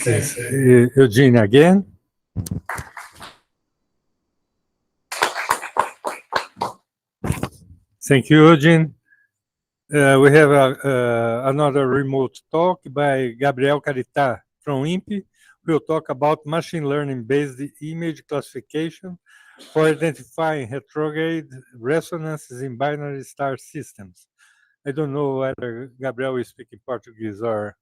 Yes. Eugene again. Thank you, Eugene. We have another remote talk by Gabriel Caritá from INPE. We'll talk about machine learning-based image classification for identifying retrograde resonances in binary star systems. I don't know whether Gabriel will speak in Portuguese or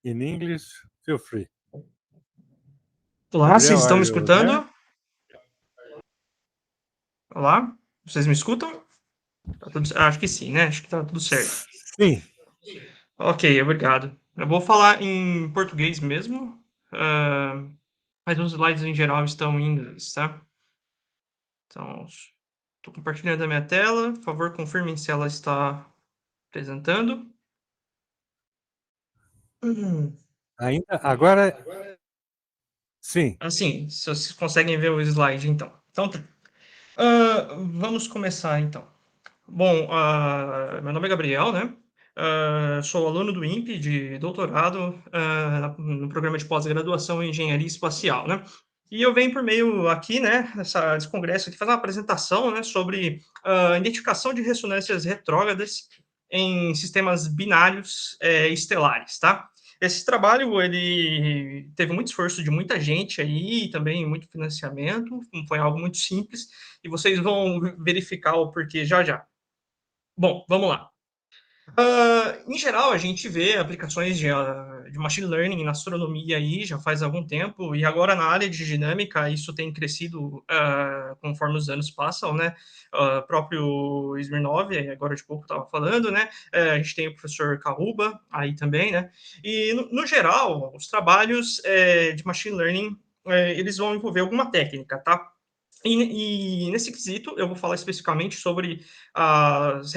in English. Feel free. Olá, vocês estão me escutando? Olá, vocês me escutam? Acho que sim, né? Acho que tá tudo certo. Sim. Ok, obrigado. Eu vou falar em português mesmo, mas os slides em geral estão em inglês, tá? Então, estou compartilhando a minha tela. Por favor, confirmem se ela está apresentando. Ainda? Agora? Sim. Assim, se vocês conseguem ver o slide, então. Então, vamos começar, então. Bom, meu nome é Gabriel, né? Sou aluno do INPE de doutorado no programa de pós-graduação em Engenharia Espacial, né? E eu venho por meio aqui, né, desse congresso aqui, fazer uma apresentação, né, sobre identificação de ressonâncias retrógradas em sistemas binários estelares, tá? Esse trabalho, ele teve muito esforço de muita gente aí, e também muito financiamento, não foi algo muito simples, e vocês vão verificar o porquê já já. Bom, vamos lá. Em geral, a gente vê aplicações de machine learning na astronomia aí já faz algum tempo, e agora na área de dinâmica isso tem crescido conforme os anos passam, né? Próprio Smirnov, agora de pouco estava falando, né? A gente tem o professor Karuba aí também, né? E, no geral, os trabalhos de machine learning, eles vão envolver alguma técnica, tá? E nesse quesito, eu vou falar especificamente sobre as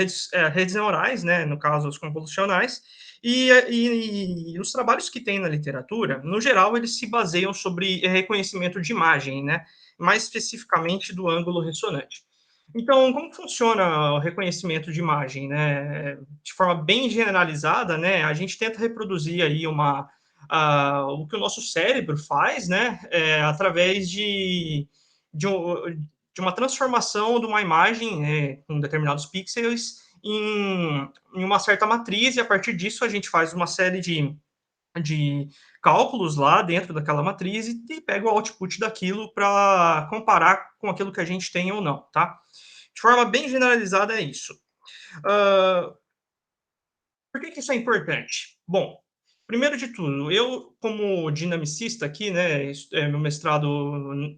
redes neurais, né, no caso, as convolucionais, e os trabalhos que tem na literatura, no geral, eles se baseiam sobre reconhecimento de imagem, né, mais especificamente do ângulo ressonante. Então, como funciona o reconhecimento de imagem, né? De forma bem generalizada, né, a gente tenta reproduzir aí o que o nosso cérebro faz, né, através de, de uma transformação de uma imagem com determinados pixels em uma certa matriz, e a partir disso a gente faz uma série de cálculos lá dentro daquela matriz e pega o output daquilo para comparar com aquilo que a gente tem ou não, tá? De forma bem generalizada é isso. Por que isso é importante? Bom, primeiro de tudo, eu, como dinamicista aqui, né, meu mestrado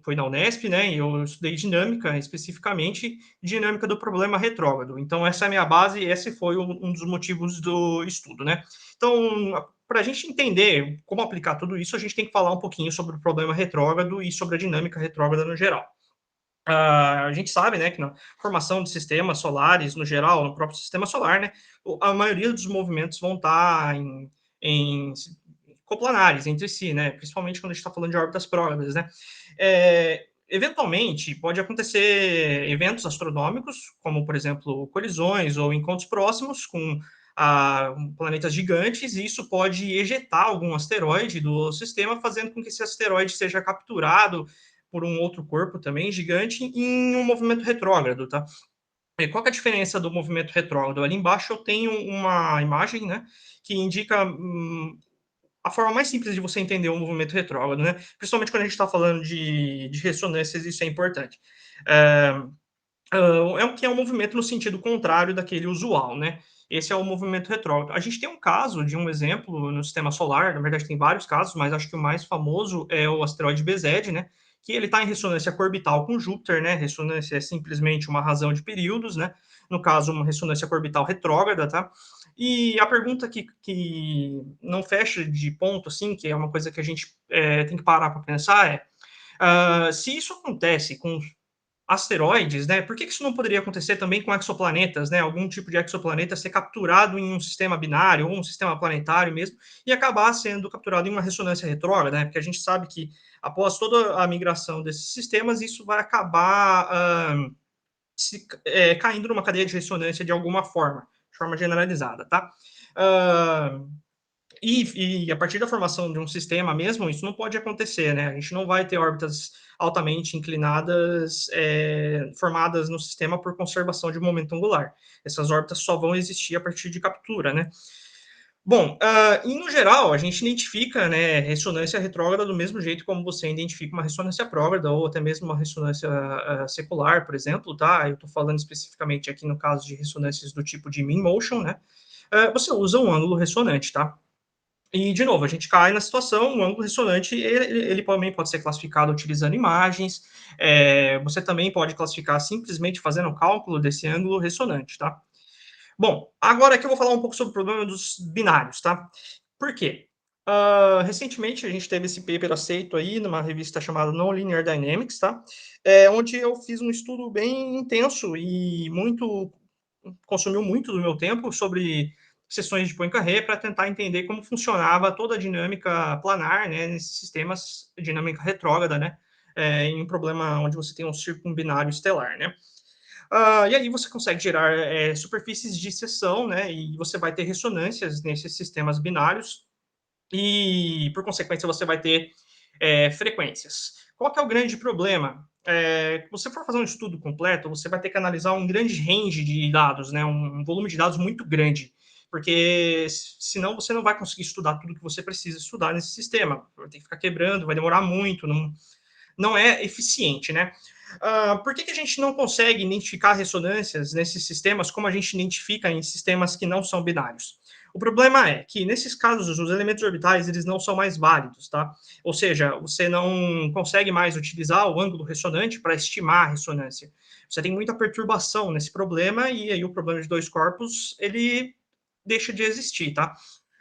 foi na Unesp, né, e eu estudei dinâmica, especificamente dinâmica do problema retrógrado. Então, essa é a minha base e esse foi um dos motivos do estudo, né. Então, para a gente entender como aplicar tudo isso, a gente tem que falar um pouquinho sobre o problema retrógrado e sobre a dinâmica retrógrada no geral. A gente sabe, né, que na formação de sistemas solares, no geral, no próprio sistema solar, né, a maioria dos movimentos vão estar em coplanares entre si, né, principalmente quando a gente está falando de órbitas próximas, né. Eventualmente, pode acontecer eventos astronômicos, como, por exemplo, colisões ou encontros próximos com planetas gigantes, e isso pode ejetar algum asteroide do sistema, fazendo com que esse asteroide seja capturado por um outro corpo também gigante em um movimento retrógrado, tá? E qual que é a diferença do movimento retrógrado? Ali embaixo eu tenho uma imagem, né, que indica a forma mais simples de você entender o movimento retrógrado, né? Principalmente quando a gente está falando de ressonâncias, isso é importante. É um movimento no sentido contrário daquele usual, né? Esse é o movimento retrógrado. A gente tem um caso de um exemplo no sistema solar, na verdade tem vários casos, mas acho que o mais famoso é o asteroide BZ, né? Que ele está em ressonância orbital com Júpiter, né? Ressonância é simplesmente uma razão de períodos, né? No caso, uma ressonância orbital retrógrada, tá? E a pergunta que não fecha de ponto, assim, que é uma coisa que a gente tem que parar para pensar se isso acontece com asteroides, né? Por que isso não poderia acontecer também com exoplanetas, né? Algum tipo de exoplaneta ser capturado em um sistema binário ou um sistema planetário mesmo e acabar sendo capturado em uma ressonância retrógrada, né? Porque a gente sabe que após toda a migração desses sistemas, isso vai acabar caindo numa cadeia de ressonância de alguma forma, de forma generalizada, tá? E a partir da formação de um sistema mesmo, isso não pode acontecer, né? A gente não vai ter órbitas altamente inclinadas formadas no sistema por conservação de momento angular. Essas órbitas só vão existir a partir de captura, né? Bom, e no geral, a gente identifica, né, ressonância retrógrada do mesmo jeito como você identifica uma ressonância prógrada ou até mesmo uma ressonância secular, por exemplo, tá? Eu estou falando especificamente aqui no caso de ressonâncias do tipo de mean motion, né? Você usa um ângulo ressonante, tá? E, de novo, a gente cai na situação, o ângulo ressonante, ele também pode ser classificado utilizando imagens, você também pode classificar simplesmente fazendo o cálculo desse ângulo ressonante, tá? Bom, agora aqui eu vou falar um pouco sobre o problema dos binários, tá? Por quê? Recentemente a gente teve esse paper aceito aí numa revista chamada Nonlinear Dynamics, tá? Onde eu fiz um estudo bem intenso e consumiu muito do meu tempo sobre sessões de Poincaré para tentar entender como funcionava toda a dinâmica planar, né, nesses sistemas, dinâmica retrógrada, né, em um problema onde você tem um circumbinário estelar, né. E aí você consegue gerar superfícies de seção, né, e você vai ter ressonâncias nesses sistemas binários e, por consequência, você vai ter frequências. Qual que é o grande problema? Se você for fazer um estudo completo, você vai ter que analisar um grande range de dados, né, um volume de dados muito grande, porque senão você não vai conseguir estudar tudo que você precisa estudar nesse sistema. Vai ter que ficar quebrando, vai demorar muito, não é eficiente, né? Por que a gente não consegue identificar ressonâncias nesses sistemas como a gente identifica em sistemas que não são binários? O problema é que, nesses casos, os elementos orbitais eles não são mais válidos, tá? Ou seja, você não consegue mais utilizar o ângulo ressonante para estimar a ressonância. Você tem muita perturbação nesse problema e aí o problema de dois corpos, ele deixa de existir, tá?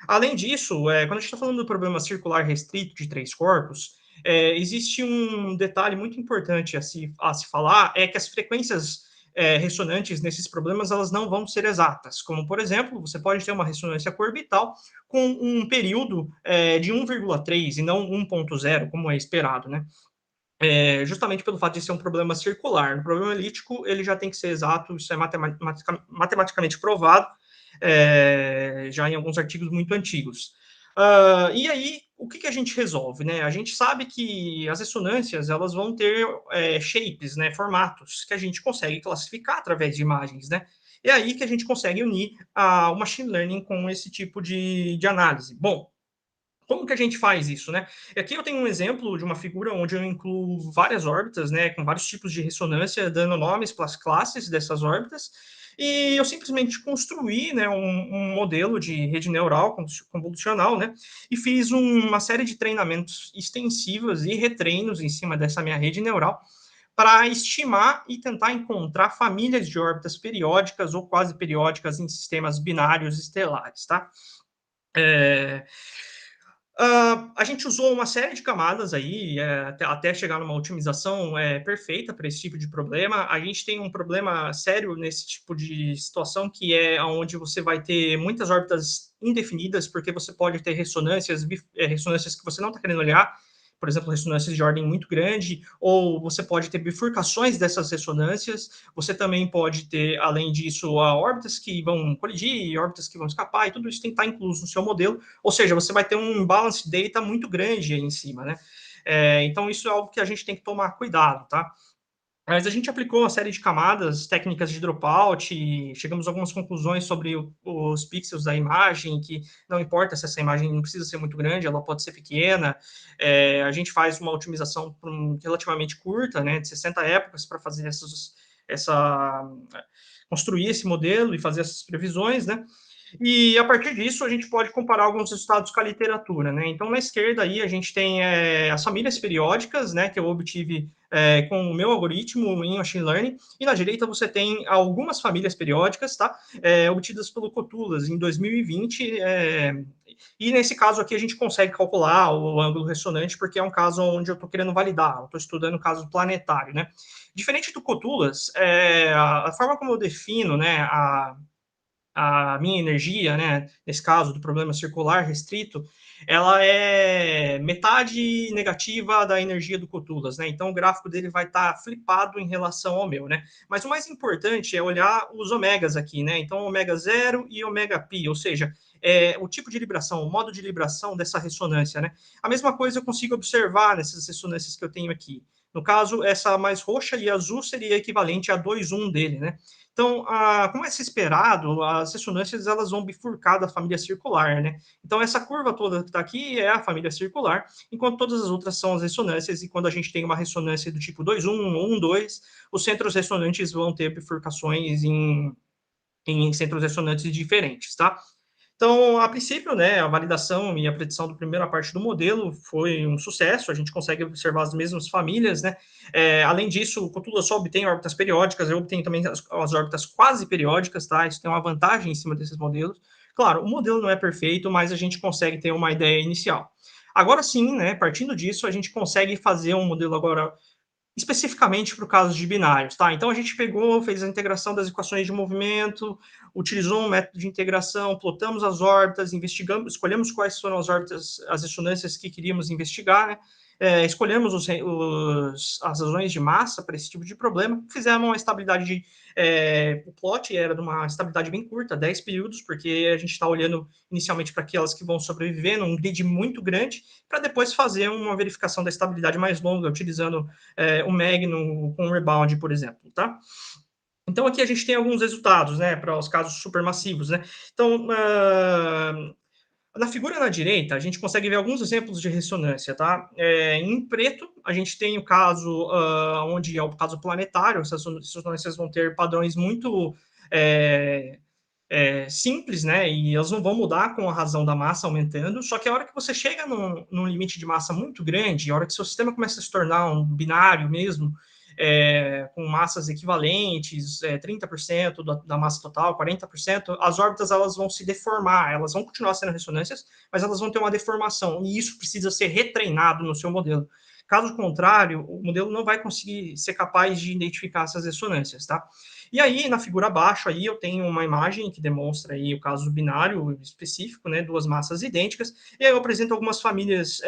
Além disso, quando a gente está falando do problema circular restrito de três corpos, existe um detalhe muito importante a se falar, é que as frequências ressonantes nesses problemas elas não vão ser exatas. Como, por exemplo, você pode ter uma ressonância coorbital com um período de 1,3 e não 1,0, como é esperado, né? Justamente pelo fato de ser um problema circular. No problema elíptico, ele já tem que ser exato, isso é matematicamente provado, já em alguns artigos muito antigos. E aí, o que a gente resolve? Né? A gente sabe que as ressonâncias elas vão ter shapes, né, formatos, que a gente consegue classificar através de imagens. Né? É aí que a gente consegue unir o machine learning com esse tipo de análise. Bom, como que a gente faz isso, né? Aqui eu tenho um exemplo de uma figura onde eu incluo várias órbitas, né, com vários tipos de ressonância, dando nomes para as classes dessas órbitas, e eu simplesmente construí, né, um modelo de rede neural convolucional, né, e fiz uma série de treinamentos extensivos e retreinos em cima dessa minha rede neural para estimar e tentar encontrar famílias de órbitas periódicas ou quase periódicas em sistemas binários estelares, tá? É, a gente usou uma série de camadas aí, até chegar numa otimização perfeita para esse tipo de problema. A gente tem um problema sério nesse tipo de situação, que é onde você vai ter muitas órbitas indefinidas, porque você pode ter ressonâncias que você não está querendo olhar, por exemplo, ressonâncias de ordem muito grande, ou você pode ter bifurcações dessas ressonâncias. Você também pode ter, além disso, órbitas que vão colidir, órbitas que vão escapar, e tudo isso tem que estar incluso no seu modelo. Ou seja, você vai ter um imbalance data muito grande aí em cima, né? Então, isso é algo que a gente tem que tomar cuidado, tá? Mas a gente aplicou uma série de camadas, técnicas de dropout, e chegamos a algumas conclusões sobre os pixels da imagem, que não importa se essa imagem não precisa ser muito grande, ela pode ser pequena. A gente faz uma otimização relativamente curta, né, de 60 épocas, para fazer construir esse modelo e fazer essas previsões, né? E a partir disso a gente pode comparar alguns resultados com a literatura, né? Então na esquerda aí a gente tem as famílias periódicas, né, que eu obtive com o meu algoritmo em machine learning, e na direita você tem algumas famílias periódicas, tá? Obtidas pelo Cotulas em 2020, e nesse caso aqui a gente consegue calcular o ângulo ressonante, porque é um caso onde eu estou querendo validar, eu estou estudando o caso planetário, né? Diferente do Cotulas, a forma como eu defino, né, a minha energia, né, nesse caso do problema circular restrito, ela é metade negativa da energia do Cottulas, né? Então o gráfico dele vai estar flipado em relação ao meu, né? Mas o mais importante é olhar os ômegas aqui, né? Então ômega 0 e ômega π, ou seja, o tipo de libração, o modo de libração dessa ressonância, né? A mesma coisa eu consigo observar nessas ressonâncias que eu tenho aqui. No caso, essa mais roxa e azul seria equivalente a 2,1 dele, né? Então, como é se esperado, as ressonâncias elas vão bifurcar da família circular, né? Então, essa curva toda que está aqui é a família circular, enquanto todas as outras são as ressonâncias, e quando a gente tem uma ressonância do tipo 2,1 ou 1,2, os centros ressonantes vão ter bifurcações em centros ressonantes diferentes, tá? Então, a princípio, né, a validação e a predição da primeira parte do modelo foi um sucesso, a gente consegue observar as mesmas famílias, né? Além disso, o Cthulhu só obtém órbitas periódicas, eu obtenho também as órbitas quase periódicas, tá? Isso tem uma vantagem em cima desses modelos. Claro, o modelo não é perfeito, mas a gente consegue ter uma ideia inicial. Agora sim, né, partindo disso, a gente consegue fazer um modelo agora especificamente para o caso de binários, tá? Então a gente pegou, fez a integração das equações de movimento, utilizou um método de integração, plotamos as órbitas, investigamos, escolhemos quais foram as órbitas, as ressonâncias que queríamos investigar, né? Escolhemos as razões de massa para esse tipo de problema, fizemos uma estabilidade de. O plot era de uma estabilidade bem curta, 10 períodos, porque a gente está olhando inicialmente para aquelas que vão sobreviver num grid muito grande, para depois fazer uma verificação da estabilidade mais longa, utilizando o Magnum com rebound, por exemplo, tá? Então, aqui a gente tem alguns resultados, né, para os casos supermassivos, né? Então, na figura na direita, a gente consegue ver alguns exemplos de ressonância, tá? Em preto, a gente tem o caso onde é o caso planetário, essas ressonâncias vão ter padrões muito simples, né? E elas não vão mudar com a razão da massa aumentando. Só que a hora que você chega num limite de massa muito grande, a hora que seu sistema começa a se tornar um binário mesmo, com massas equivalentes, 30% da massa total, 40%, as órbitas elas vão se deformar, elas vão continuar sendo ressonâncias, mas elas vão ter uma deformação, e isso precisa ser retreinado no seu modelo. Caso contrário, o modelo não vai conseguir ser capaz de identificar essas ressonâncias, tá? E aí, na figura abaixo, aí eu tenho uma imagem que demonstra aí o caso binário específico, né, duas massas idênticas, e aí eu apresento algumas famílias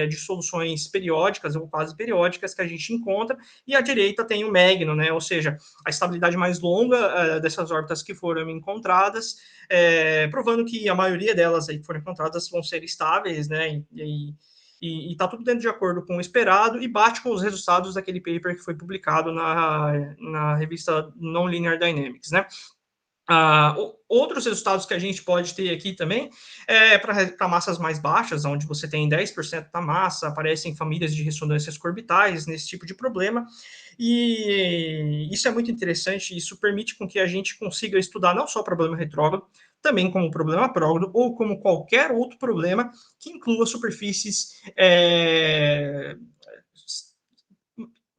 de soluções periódicas ou quase periódicas que a gente encontra, e à direita tem o Magnum, né, ou seja, a estabilidade mais longa dessas órbitas que foram encontradas, provando que a maioria delas aí que foram encontradas vão ser estáveis, né, e está tudo dentro de acordo com o esperado e bate com os resultados daquele paper que foi publicado na revista Non-Linear Dynamics, né? Outros resultados que a gente pode ter aqui também para massas mais baixas, onde você tem 10% da massa, aparecem famílias de ressonâncias orbitais nesse tipo de problema, e isso é muito interessante, isso permite com que a gente consiga estudar não só o problema retrógrado, também como o problema prógrado, ou como qualquer outro problema que inclua superfícies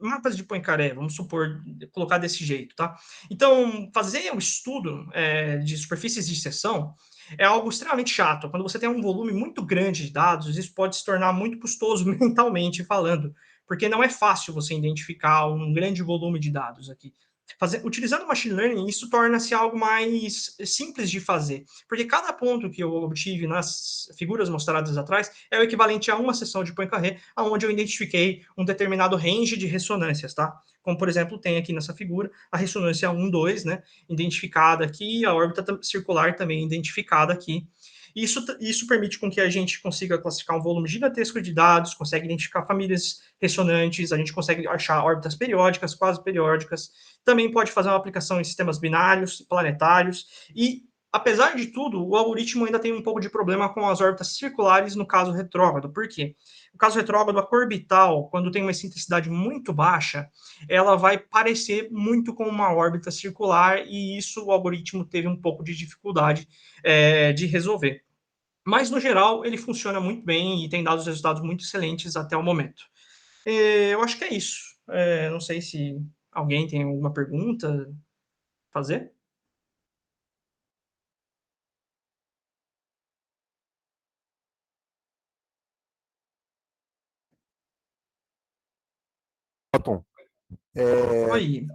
mapas de Poincaré, vamos supor, colocar desse jeito, tá? Então, fazer um estudo de superfícies de seção é algo extremamente chato. Quando você tem um volume muito grande de dados, isso pode se tornar muito custoso mentalmente falando, porque não é fácil você identificar um grande volume de dados aqui. Utilizando machine learning, isso torna-se algo mais simples de fazer, porque cada ponto que eu obtive nas figuras mostradas atrás é o equivalente a uma seção de Poincaré, onde eu identifiquei um determinado range de ressonâncias, tá? Como, por exemplo, tem aqui nessa figura a ressonância 1, 2, né? Identificada aqui, a órbita circular também identificada aqui. Isso permite com que a gente consiga classificar um volume gigantesco de dados, consegue identificar famílias ressonantes, a gente consegue achar órbitas periódicas, quase periódicas, também pode fazer uma aplicação em sistemas binários, planetários, e apesar de tudo, o algoritmo ainda tem um pouco de problema com as órbitas circulares no caso retrógrado. Por quê? No caso retrógrado, a cor orbital, quando tem uma excentricidade muito baixa, ela vai parecer muito com uma órbita circular, e isso o algoritmo teve um pouco de dificuldade de resolver. Mas, no geral, ele funciona muito bem e tem dado resultados muito excelentes até o momento. Eu acho que é isso. Não sei se alguém tem alguma pergunta a fazer. Otton, é, Oi.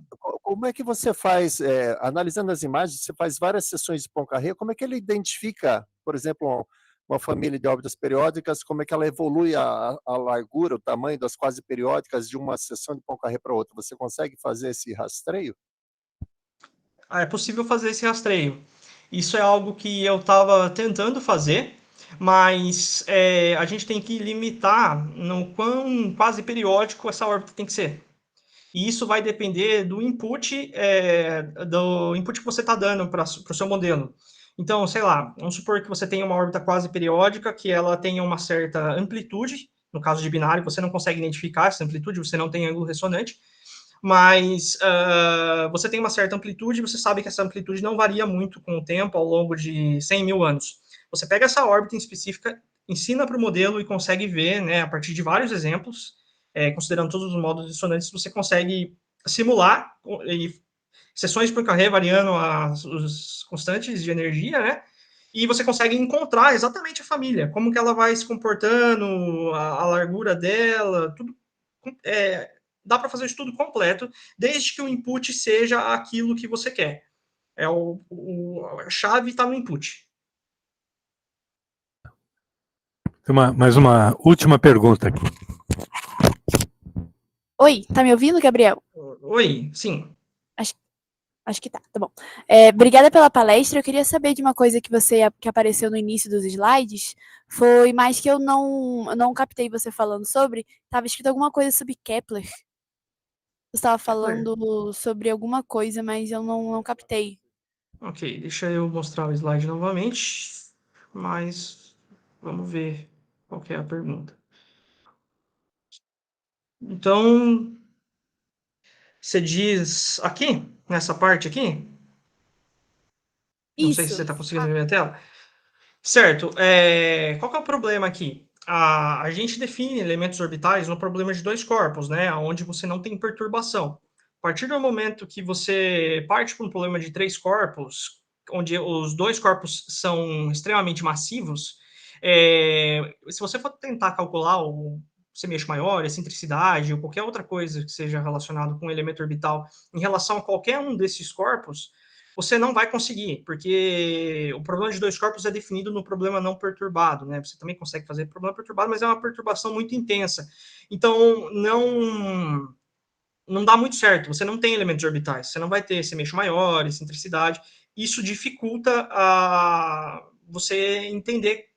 como é que você faz, analisando as imagens, você faz várias sessões de Poincaré, como é que ele identifica, por exemplo, uma família de órbitas periódicas, como é que ela evolui a largura, o tamanho das quase periódicas de uma sessão de Poincaré para outra? Você consegue fazer esse rastreio? É possível fazer esse rastreio. Isso é algo que eu estava tentando fazer, mas a gente tem que limitar no quão quase periódico essa órbita tem que ser. E isso vai depender do input que você está dando para o seu modelo. Então, sei lá, vamos supor que você tenha uma órbita quase periódica, que ela tenha uma certa amplitude. No caso de binário, você não consegue identificar essa amplitude, você não tem ângulo ressonante, mas você tem uma certa amplitude, você sabe que essa amplitude não varia muito com o tempo, ao longo de 100 mil anos. Você pega essa órbita em específica, ensina para o modelo e consegue ver, né, a partir de vários exemplos, considerando todos os modos dissonantes, você consegue simular seções por carré variando os constantes de energia, né? E você consegue encontrar exatamente a família, como que ela vai se comportando, a largura dela, tudo. Dá para fazer o estudo completo, desde que o input seja aquilo que você quer. A chave está no input. Mais uma última pergunta aqui. Oi, tá me ouvindo, Gabriel? Oi, sim. Acho que tá bom. Obrigada pela palestra. Eu queria saber de uma coisa que apareceu no início dos slides. Foi mais que eu não captei você falando sobre. Estava escrito alguma coisa sobre Kepler. Você estava falando sobre alguma coisa, mas eu não captei. Ok, deixa eu mostrar o slide novamente, mas vamos ver qual que é a pergunta. Então, você diz aqui, nessa parte aqui? Não sei se você está conseguindo ver a tela. Certo. Qual que é o problema aqui? A gente define elementos orbitais no problema de dois corpos, né? Onde você não tem perturbação. A partir do momento que você parte para um problema de três corpos, onde os dois corpos são extremamente massivos, se você for tentar calcular o semi-eixo maior, excentricidade, ou qualquer outra coisa que seja relacionado com o elemento orbital em relação a qualquer um desses corpos, você não vai conseguir, porque o problema de dois corpos é definido no problema não perturbado, né? Você também consegue fazer problema perturbado, mas é uma perturbação muito intensa. Então, não dá muito certo. Você não tem elementos orbitais, você não vai ter semi-eixo maior, excentricidade. Isso dificulta você entender